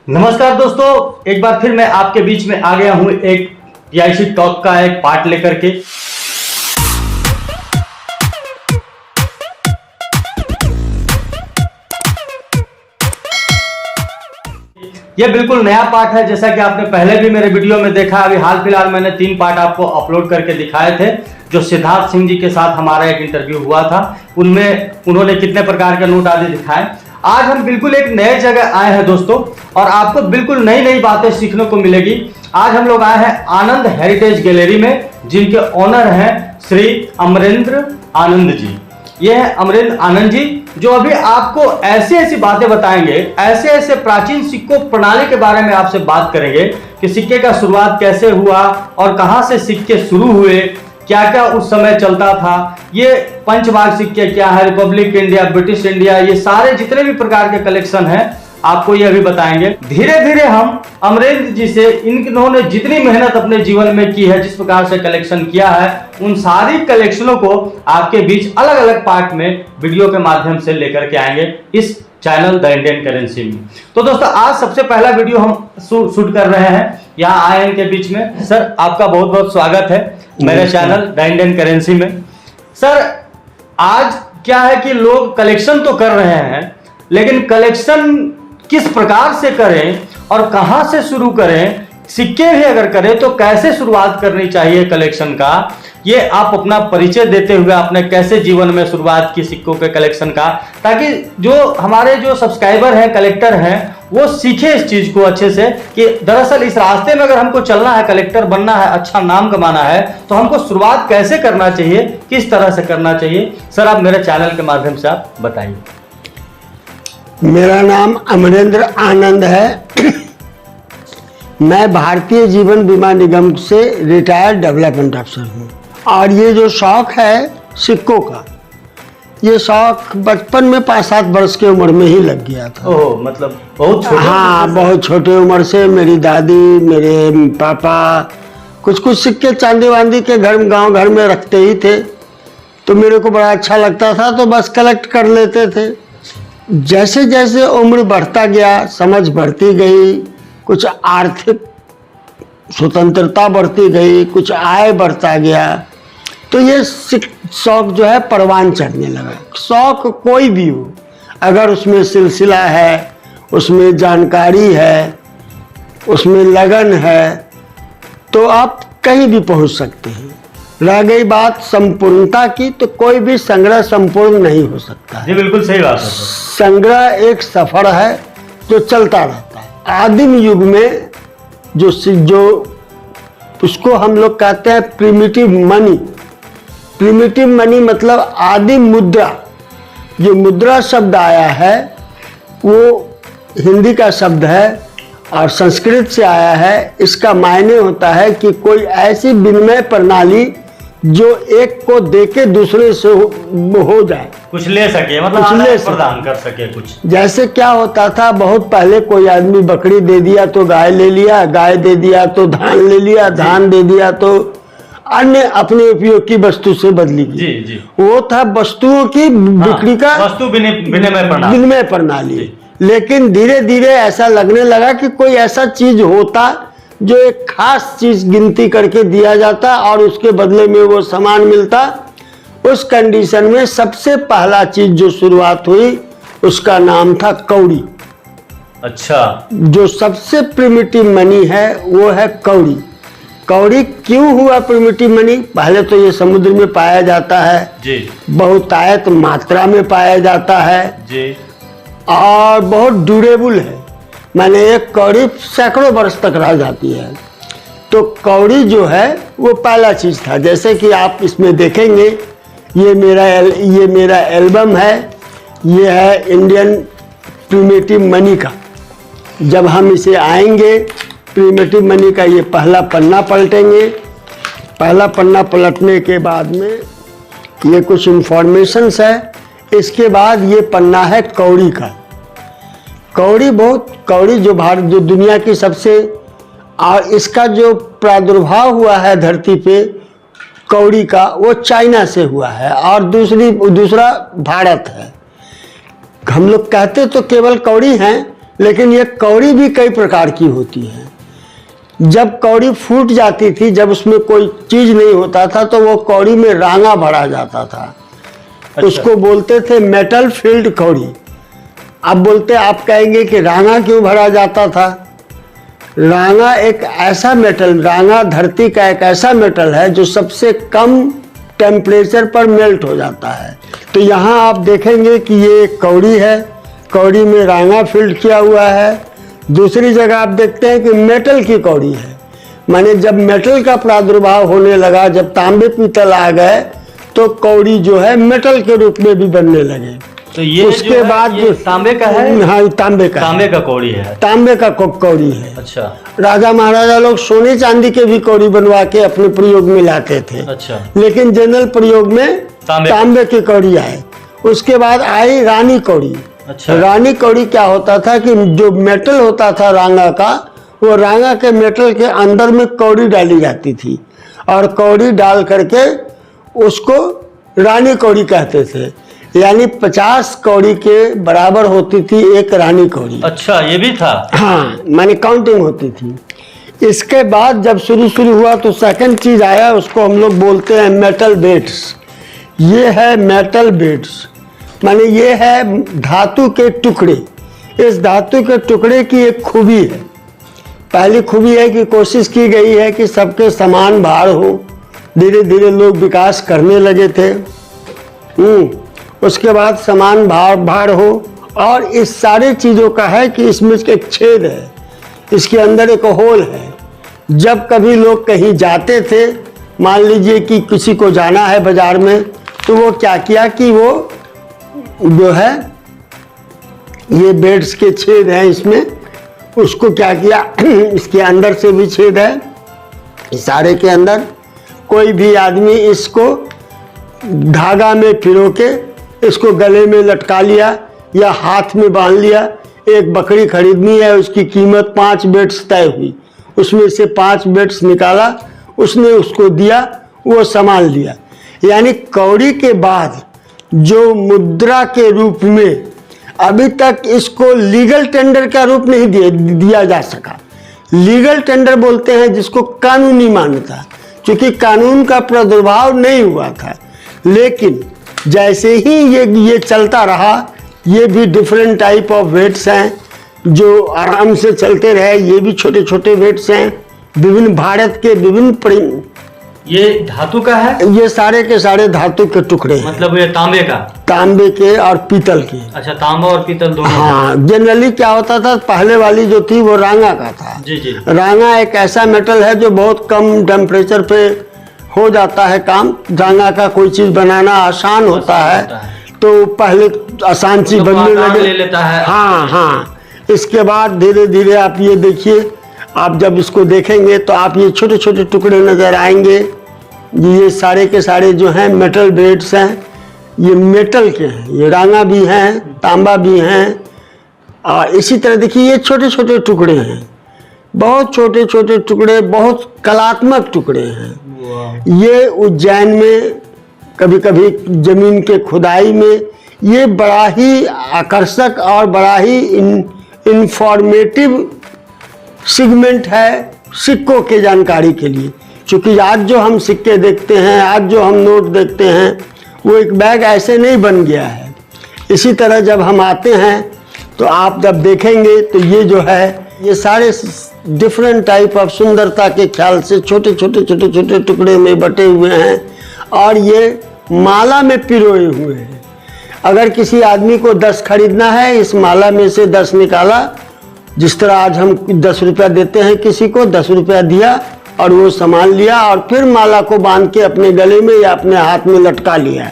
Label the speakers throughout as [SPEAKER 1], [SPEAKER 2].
[SPEAKER 1] नमस्कार दोस्तों, एक बार फिर मैं आपके बीच में आ गया हूं एक पीआईसी टॉक का एक पार्ट लेकर के। ये बिल्कुल नया पार्ट है, जैसा कि आपने पहले भी मेरे वीडियो में देखा। अभी हाल फिलहाल मैंने 3 पार्ट आपको अपलोड करके दिखाए थे, जो सिद्धार्थ सिंह जी के साथ हमारा एक इंटरव्यू हुआ था। उनमें उन्होंने कितने प्रकार के नोट आदि दिखाए। आज हम बिल्कुल एक नए जगह आए हैं दोस्तों, और आपको बिल्कुल नई नई बातें सीखने को मिलेगी। आज हम लोग आए हैं आनंद हेरिटेज गैलरी में, जिनके ओनर हैं श्री अमरेंद्र आनंद जी। ये है अमरेंद्र आनंद जी, जो अभी आपको ऐसी ऐसी बातें बताएंगे, ऐसे ऐसे प्राचीन सिक्कों प्रणाली के बारे में आपसे बात करेंगे कि सिक्के का शुरुआत कैसे हुआ और कहां से सिक्के शुरू हुए, क्या क्या उस समय चलता था, ये पंचभाग सिक्के क्या है, रिपब्लिक इंडिया, ब्रिटिश इंडिया, ये सारे जितने भी प्रकार के कलेक्शन हैं आपको ये अभी बताएंगे। धीरे धीरे हम अमरेंद्र जी से इन्होंने जितनी मेहनत अपने जीवन में की है, जिस प्रकार से कलेक्शन किया है, उन सारी कलेक्शनों को आपके बीच अलग अलग पार्ट में वीडियो के माध्यम से लेकर के आएंगे इस चैनल द इंडियन करेंसी में। तो दोस्तों, आज सबसे पहला वीडियो हम शूट कर रहे हैं यहाँ आए इनके बीच में। सर, आपका बहुत बहुत स्वागत है मेरे चैनल द इंडियन करेंसी में। सर, आज क्या है कि लोग कलेक्शन तो कर रहे हैं, लेकिन कलेक्शन किस प्रकार से करें और कहां से शुरू करें, सिक्के भी अगर करें तो कैसे शुरुआत करनी चाहिए कलेक्शन का, ये आप अपना परिचय देते हुए आपने कैसे जीवन में शुरुआत की सिक्कों के कलेक्शन का, ताकि जो हमारे जो सब्सक्राइबर हैं, कलेक्टर हैं, वो सीखे इस चीज को अच्छे से कि दरअसल इस रास्ते में अगर हमको चलना है, कलेक्टर बनना है, अच्छा नाम कमाना है, तो हमको शुरुआत कैसे करना चाहिए, किस तरह से करना चाहिए। सर, आप मेरे चैनल के माध्यम से आप बताइए।
[SPEAKER 2] मेरा नाम अमरेंद्र आनंद है। मैं भारतीय जीवन बीमा निगम से रिटायर्ड डेवलपमेंट अफसर हूँ। और ये जो शौक है सिक्कों का, ये शौक बचपन में 5-7 वर्ष की उम्र में ही लग गया था।
[SPEAKER 1] ओह, मतलब बहुत छोटे।
[SPEAKER 2] हाँ, बहुत छोटे उम्र से मेरी दादी, मेरे पापा कुछ कुछ सिक्के चांदी वांदी के गांव घर में रखते ही थे, तो मेरे को बड़ा अच्छा लगता था, तो बस कलेक्ट कर लेते थे। जैसे जैसे उम्र बढ़ता गया, समझ बढ़ती गई, कुछ आर्थिक स्वतंत्रता बढ़ती गई, कुछ आय बढ़ता गया, तो ये शौक जो है परवान चढ़ने लगा। शौक कोई भी हो, अगर उसमें सिलसिला है, उसमें जानकारी है, उसमें लगन है, तो आप कहीं भी पहुंच सकते हैं। रह गई बात संपूर्णता की, तो कोई भी संग्रह संपूर्ण नहीं हो सकता है।
[SPEAKER 1] जी, बिल्कुल सही बात है।
[SPEAKER 2] संग्रह एक सफर है जो चलता रहता है। आदिम युग में जो उसको हम लोग कहते हैं प्रिमिटिव मनी। प्रिमिटिव मनी मतलब आदिम मुद्रा। जो मुद्रा शब्द आया है वो हिंदी का शब्द है और संस्कृत से आया है। इसका मायने होता है कि कोई ऐसी विनिमय प्रणाली जो एक को देके दूसरे से हो जाए,
[SPEAKER 1] कुछ ले सके, मतलब प्रदान कर सके कुछ। जैसे
[SPEAKER 2] क्या होता था, बहुत पहले कोई आदमी बकरी दे दिया तो गाय ले लिया, गाय दे दिया तो धान ले लिया, धान दे दिया तो अन्य अपने उपयोग की वस्तु से बदली।
[SPEAKER 1] जी जी,
[SPEAKER 2] वो था वस्तुओं की बिक्री का
[SPEAKER 1] वस्तु विनिमय
[SPEAKER 2] प्रणाली। लेकिन धीरे धीरे ऐसा लगने लगा कि कोई ऐसा चीज होता जो एक खास चीज गिनती करके दिया जाता और उसके बदले में वो सामान मिलता। उस कंडीशन में सबसे पहला चीज जो शुरुआत हुई उसका नाम था कौड़ी।
[SPEAKER 1] अच्छा,
[SPEAKER 2] जो सबसे प्रिमिटिव मनी है वो है कौड़ी। कौड़ी क्यों हुआ प्रिमिटिव मनी? पहले तो ये समुद्र में पाया जाता है
[SPEAKER 1] जी,
[SPEAKER 2] बहुतायत मात्रा में पाया जाता है
[SPEAKER 1] जी,
[SPEAKER 2] और बहुत ड्यूरेबल है। माने एक कौड़ी सैकड़ों वर्ष तक रह जाती है। तो कौड़ी जो है वो पहला चीज था। जैसे कि आप इसमें देखेंगे, ये मेरा एल्बम है, ये है इंडियन प्रिमिटिव मनी का। जब हम इसे आएंगे, प्रिमिटिव मनी का ये पहला पन्ना पलटेंगे। पहला पन्ना पलटने के बाद में ये कुछ इंफॉर्मेशंस है। इसके बाद ये पन्ना है कौड़ी का। कौड़ी जो दुनिया की सबसे, और इसका जो प्रादुर्भाव हुआ है धरती पे कौड़ी का, वो चाइना से हुआ है और दूसरा भारत है। हम लोग कहते तो केवल कौड़ी हैं, लेकिन ये कौड़ी भी कई प्रकार की होती है। जब कौड़ी फूट जाती थी, जब उसमें कोई चीज नहीं होता था, तो वो कौड़ी में रांगा भरा जाता था।
[SPEAKER 1] अच्छा।
[SPEAKER 2] उसको बोलते थे मेटल फील्ड कौड़ी। अब बोलते, आप कहेंगे कि रांगा क्यों भरा जाता था? रांगा एक ऐसा मेटल, रांगा धरती का एक ऐसा मेटल है जो सबसे कम टेम्परेचर पर मेल्ट हो जाता है। तो यहाँ आप देखेंगे कि ये एक कौड़ी है, कौड़ी में रांगा फील्ड किया हुआ है। दूसरी जगह आप देखते हैं कि मेटल की कौड़ी है, माने जब मेटल का प्रादुर्भाव होने लगा, जब तांबे पीतल आ गए, तो कौड़ी जो है मेटल के रूप में भी बनने लगे।
[SPEAKER 1] तो ये
[SPEAKER 2] उसके बाद
[SPEAKER 1] जो तांबे का है,
[SPEAKER 2] हाँ तांबे का,
[SPEAKER 1] तांबे का कौड़ी है,
[SPEAKER 2] तांबे का कौड़ी है।
[SPEAKER 1] अच्छा।
[SPEAKER 2] राजा महाराजा लोग सोने चांदी के भी कौड़ी बनवा के अपने प्रयोग में लाते थे।
[SPEAKER 1] अच्छा।
[SPEAKER 2] लेकिन जनरल प्रयोग में तांबे की कौड़ी आए। उसके बाद आई रानी कौड़ी।
[SPEAKER 1] अच्छा।
[SPEAKER 2] रानी कौड़ी क्या होता था कि जो मेटल होता था रांगा का, वो रांगा के मेटल के अंदर में कौड़ी डाली जाती थी, और कौड़ी डाल करके उसको रानी कौड़ी कहते थे। यानी 50 कौड़ी के बराबर होती थी एक रानी कौड़ी।
[SPEAKER 1] अच्छा, ये भी था।
[SPEAKER 2] हाँ, माने काउंटिंग होती थी। इसके बाद जब शुरू हुआ तो सेकंड चीज आया, उसको हम लोग बोलते हैं मेटल बेड्स। ये है मेटल बेड्स, माने ये है धातु के टुकड़े। इस धातु के टुकड़े की एक खूबी है। पहली खूबी है कि कोशिश की गई है कि सबके समान भार हो। धीरे धीरे लोग विकास करने लगे थे। उसके बाद समान भार हो, और इस सारी चीज़ों का है कि इसमें एक छेद है, इसके अंदर एक होल है। जब कभी लोग कहीं जाते थे, मान लीजिए कि किसी को जाना है बाजार में, तो वो क्या किया कि वो जो है ये बेड्स के छेद हैं इसमें, उसको क्या किया इसके अंदर से भी छेद है, इशारे के अंदर। कोई भी आदमी इसको धागा में पिरो के इसको गले में लटका लिया या हाथ में बांध लिया। एक बकरी खरीदनी है, उसकी कीमत 5 बेड्स तय हुई, उसमें से 5 बेड्स निकाला, उसने उसको दिया, वो संभाल लिया। यानी कौड़ी के बाद जो मुद्रा के रूप में अभी तक इसको लीगल टेंडर का रूप नहीं दिया जा सका। लीगल टेंडर बोलते हैं जिसको कानूनी मान्यता, क्योंकि कानून का प्रादुर्भाव नहीं हुआ था। लेकिन जैसे ही ये चलता रहा, ये भी डिफरेंट टाइप ऑफ वेट्स हैं जो आराम से चलते रहे। ये भी छोटे छोटे वेट्स हैं, विभिन्न भारत के विभिन्न।
[SPEAKER 1] ये धातु का है,
[SPEAKER 2] ये सारे के सारे धातु के टुकड़े हैं।
[SPEAKER 1] मतलब ये तांबे का,
[SPEAKER 2] तांबे के और पीतल के।
[SPEAKER 1] अच्छा, तांबा और पीतल दोनों।
[SPEAKER 2] हाँ, जनरली क्या होता था, पहले वाली जो थी वो रांगा का था।
[SPEAKER 1] जी जी।
[SPEAKER 2] रांगा एक ऐसा मेटल है जो बहुत कम टेम्परेचर पे हो जाता है काम। रांगा का कोई चीज बनाना आसान होता है, तो पहले आसान चीज बनने लगे,
[SPEAKER 1] ले लेता है।
[SPEAKER 2] हाँ हाँ। इसके बाद धीरे धीरे आप ये देखिए, आप जब इसको देखेंगे तो आप ये छोटे छोटे टुकड़े नजर आएंगे। ये सारे के सारे जो हैं मेटल बेड्स हैं, ये मेटल के हैं। ये रांगा भी हैं, तांबा भी हैं, और इसी तरह देखिए ये छोटे छोटे टुकड़े हैं, बहुत छोटे छोटे टुकड़े, बहुत कलात्मक टुकड़े हैं। ये उज्जैन में कभी कभी जमीन के खुदाई में ये बड़ा ही आकर्षक और बड़ा ही इंफॉर्मेटिव सेगमेंट है सिक्कों के जानकारी के लिए। क्योंकि आज जो हम सिक्के देखते हैं, आज जो हम नोट देखते हैं, वो एक बैग ऐसे नहीं बन गया है। इसी तरह जब हम आते हैं तो आप जब देखेंगे तो ये जो है, ये सारे डिफरेंट टाइप ऑफ सुंदरता के ख्याल से छोटे छोटे छोटे छोटे टुकड़े में बटे हुए हैं, और ये माला में पिरोए हुए हैं। अगर किसी आदमी को 10 खरीदना है, इस माला में से 10 निकाला। जिस तरह आज हम 10 रुपया देते हैं किसी को, 10 रुपया दिया और वो सामान लिया, और फिर माला को बांध के अपने गले में या अपने हाथ में लटका लिया।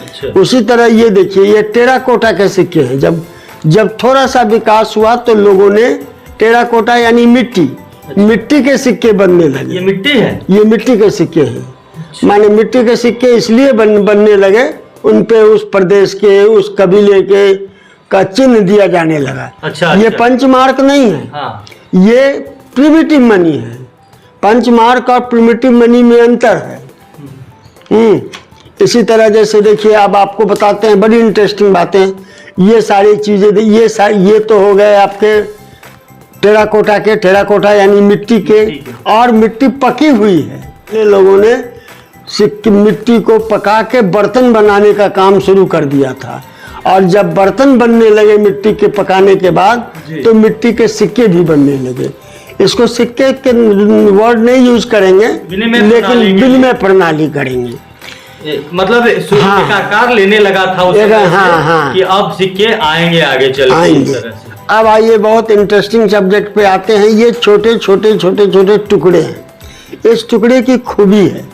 [SPEAKER 1] अच्छा।
[SPEAKER 2] उसी तरह ये देखिए, ये टेराकोटा के सिक्के हैं। जब थोड़ा सा विकास हुआ तो लोगों ने टेराकोटा यानी मिट्टी के सिक्के बनने लगे।
[SPEAKER 1] ये मिट्टी है, ये
[SPEAKER 2] मिट्टी के सिक्के हैं। माने मिट्टी के सिक्के इसलिए बनने लगे, उन पे उस प्रदेश के, उस कबीले के का चिन्ह दिया जाने लगा।
[SPEAKER 1] अच्छा,
[SPEAKER 2] ये
[SPEAKER 1] अच्छा।
[SPEAKER 2] पंचमार्क नहीं है।
[SPEAKER 1] हाँ।
[SPEAKER 2] ये प्रिमिटिव मनी है। पंचमार्क और प्रिमिटिव मनी में अंतर है। इसी तरह जैसे देखिए, अब आपको बताते हैं बड़ी इंटरेस्टिंग बातें। ये सारी चीजें, ये तो हो गए आपके टेराकोटा यानी मिट्टी के, और मिट्टी पकी हुई है। ये लोगों ने सिक्के मिट्टी को पका के बर्तन बनाने का काम शुरू कर दिया था, और जब बर्तन बनने लगे मिट्टी के पकाने के बाद, तो मिट्टी के सिक्के भी बनने लगे। इसको सिक्के के वर्ड नहीं यूज करेंगे, लेकिन विनिमय प्रणाली करेंगे।
[SPEAKER 1] मतलब सिक्के का आकार लेने लगा था उस समय कि अब सिक्के आएंगे आगे चल के।
[SPEAKER 2] अब आइए बहुत इंटरेस्टिंग सब्जेक्ट पे आते हैं। ये छोटे छोटे टुकड़े हैं। इस टुकड़े की खूबी है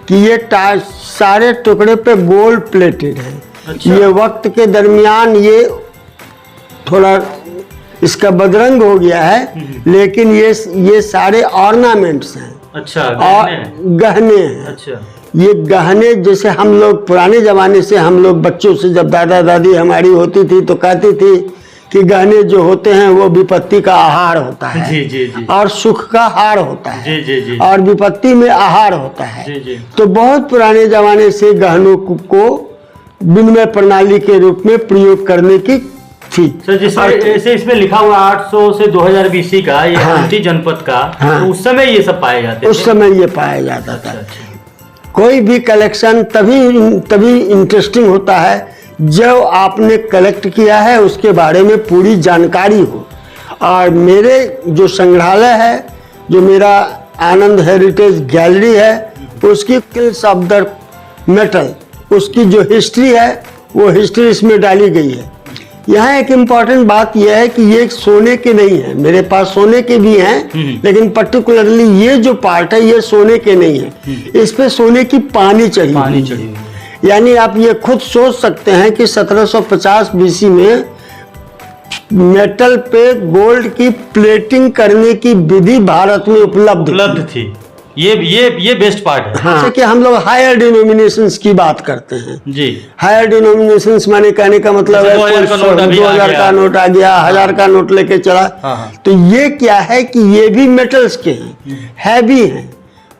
[SPEAKER 2] कि ये सारे टुकड़े पे गोल्ड प्लेटेड है। अच्छा। ये वक्त के दरमियान ये थोड़ा इसका बदरंग हो गया है, लेकिन ये सारे ऑर्नामेंट्स हैं। अच्छा, और गहने हैं। अच्छा, ये गहने जैसे हम लोग पुराने जमाने से, हम लोग बच्चों से जब दादा दादी हमारी होती थी तो कहती थी कि गहने जो होते हैं वो विपत्ति का आहार होता है।
[SPEAKER 1] जी जी जी।
[SPEAKER 2] और सुख का हार होता है।
[SPEAKER 1] जी जी जी।
[SPEAKER 2] और विपत्ति में आहार होता है।
[SPEAKER 1] जी जी।
[SPEAKER 2] तो बहुत पुराने जमाने से गहनों को विनिमय प्रणाली के रूप में प्रयोग करने की थी।
[SPEAKER 1] सर, जैसे इसमें लिखा हुआ 800 से 2000 BC का ये हम्टी जनपद का, तो उस समय ये सब पाए जाते थे।
[SPEAKER 2] उस समय ये पाया जाता था। कोई भी कलेक्शन तभी इंटरेस्टिंग होता है जब आपने कलेक्ट किया है, उसके बारे में पूरी जानकारी हो। और मेरे जो संग्रहालय है, जो मेरा आनंद हेरिटेज गैलरी है, उसकी किल्स ऑफ द मेटल, उसकी जो हिस्ट्री है वो हिस्ट्री इसमें डाली गई है। यहाँ एक इम्पॉर्टेंट बात यह है कि ये सोने के नहीं है, मेरे पास सोने के भी हैं, लेकिन पर्टिकुलरली ये जो पार्ट है ये सोने के नहीं है। इस पे सोने की पानी चढ़ी। यानी आप ये खुद सोच सकते हैं कि 1750 BC में मेटल पे गोल्ड की प्लेटिंग करने की विधि भारत में उपलब्ध थी।
[SPEAKER 1] ये बेस्ट पार्ट है।
[SPEAKER 2] हाँ। जैसे कि हम लोग हायर डिनोमिनेशंस की बात करते हैं जी। हायर डिनोमिनेशंस माने कहने का मतलब है 2000 का नोट आ गया, 1000 का नोट लेके चला। तो ये क्या है कि ये भी मेटल्स के हैं, हैवी हैं,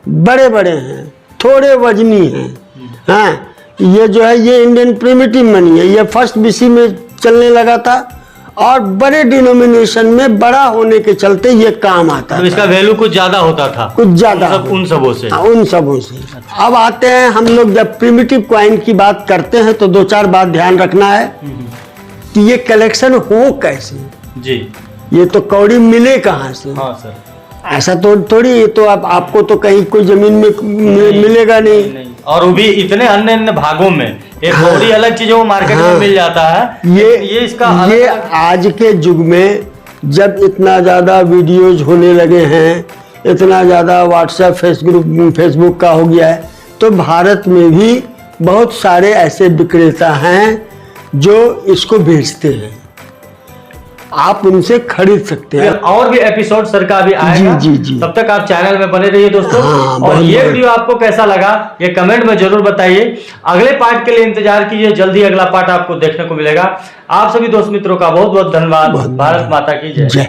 [SPEAKER 2] बड़े बड़े हैं, थोड़े वजनी हैं। हाँ, ये जो है ये इंडियन प्रिमिटिव मनी है। ये फर्स्ट BC में चलने लगा था, और बड़े डिनोमिनेशन में बड़ा होने के चलते ये काम आता है।
[SPEAKER 1] इसका वैल्यू कुछ ज्यादा होता था,
[SPEAKER 2] कुछ ज्यादा
[SPEAKER 1] उन सबों से।
[SPEAKER 2] उन सबों से। अब आते हैं हम लोग जब प्रिमिटिव कॉइन की बात करते हैं तो 2-4 बात ध्यान रखना है कि ये कलेक्शन हो कैसे जी। ये तो कौड़ी मिले कहाँ से? हाँ सर, ऐसा तो थोड़ी, ये तो आपको तो कहीं कोई जमीन में मिलेगा नहीं।
[SPEAKER 1] और वो भी इतने अन्य भागों में। एक कौड़ी अलग चीज वो मार्केट में मिल जाता है। ये इसका
[SPEAKER 2] ये आज के युग में जब इतना ज्यादा वीडियोज होने लगे हैं, इतना ज्यादा व्हाट्सएप फेसबुक का हो गया है, तो भारत में भी बहुत सारे ऐसे विक्रेता हैं जो इसको बेचते हैं। आप उनसे खरीद सकते हैं।
[SPEAKER 1] और भी एपिसोड सर का अभी आएगा। जी। तब तक आप चैनल में बने रहिए दोस्तों। और ये वीडियो आपको कैसा लगा ये कमेंट में जरूर बताइए। अगले पार्ट के लिए इंतजार कीजिए, जल्दी अगला पार्ट आपको देखने को मिलेगा। आप सभी दोस्त मित्रों का बहुत बहुत धन्यवाद। भारत माता की जय।